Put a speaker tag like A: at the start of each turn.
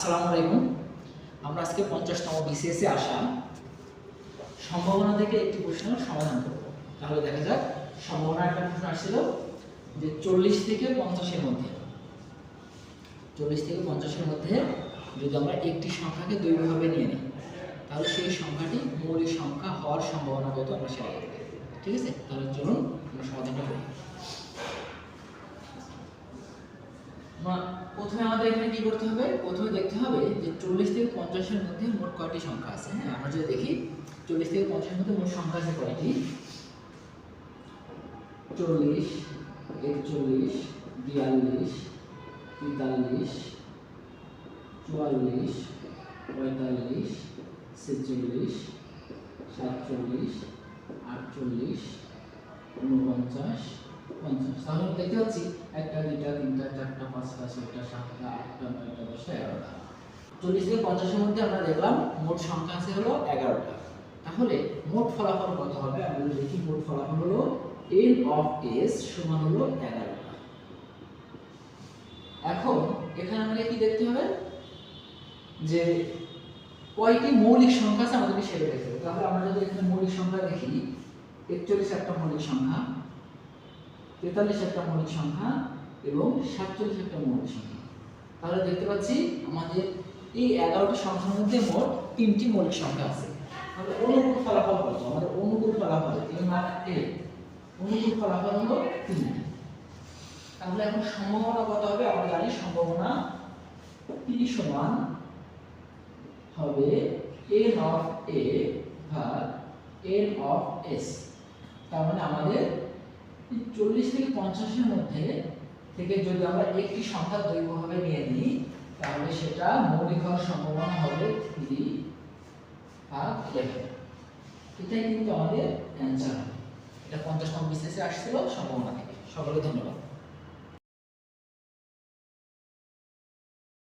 A: আসসালামু আলাইকুম। আমরা আজকে 50তম বিসিএস এ আসা সম্ভাবনা থেকে একটি প্রশ্নের সমাধান করব। তাহলে দেখা যাক, সম্ভাবনা একটা প্রশ্ন আসছিল যে 40 থেকে 50 এর মধ্যে 40 থেকে 50 এর মধ্যে যদি আমরা একটি সংখ্যাকে দুই ভাবে নিয়ে নিই, তাহলে সেই সংখ্যাটি মৌলিক সংখ্যা হওয়ার সম্ভাবনা কত আমরা সেটা দেখব। ঠিক আছে, তাহলে চলুন আমরা সমাধানটা করি। প্রথমে আমাদের এখানে কি করতে হবে? প্রথমে দেখতে হবে যে 40 থেকে 50 এর মধ্যে মোট কয়টি সংখ্যা আছে। হ্যাঁ, আমরা যদি দেখি 40 থেকে 50 এর মধ্যে মোট সংখ্যা আছে কয়টি? 40, 41, 42, 43, 44, 45, 46, 47, 48, 49, 50। তাহলে আমরা দেখতে পাচ্ছি 1, 2, 3, 4, 5, 6, 7, 8, 9, 10, 11টা। 40 থেকে 50 এর মধ্যে আমরা দেখলাম মোট সংখ্যা আছে হলো 11টা। তাহলে মোট ফলাফল কত হবে? আমরা যদি দেখি, মোট ফলাফল হলো n of s সমান হলো 11টা। এখন এখানে আমাদের কি দেখতে হবে যে কয়টি মৌলিক সংখ্যা আছে আমাদেরকে সেটা দেখতে হবে। তাহলে আমরা যদি এখানে মৌলিক সংখ্যা দেখি, 41 একটা মৌলিক সংখ্যা, 43 একটা মৌলিক সংখ্যা এবং 47 একটা মৌলিক সংখ্যা। তাহলে দেখতে পাচ্ছি আমাদের এই 11টি সংখ্যার মধ্যে মোট 3টি মৌলিক সংখ্যা আছে। তাহলে অনুকূল ফলাফল কত? আমাদের অনুকূল ফলাফল অনুকূল ফলাফল হলো 3। তাহলে এখন সম্ভাবনা কত হবে? আমরা জানি সম্ভাবনা p সমান হবে n of a ভাগ n of s। তার মানে আমাদের 40 থেকে 50 এর মধ্যে থেকে যদি আমরা একটি সংখ্যা দ্বৈতভাবে নিয়ে নিই, তাহলে সেটা মৌলিক হওয়ার সম্ভাবনা হবে 3 ভাগ 11। এটাই কিন্তু আমাদের অ্যানসার। এটা 50তম বিসিএস এ আসছিল সম্ভাবনা থেকে। সকলকে ধন্যবাদ।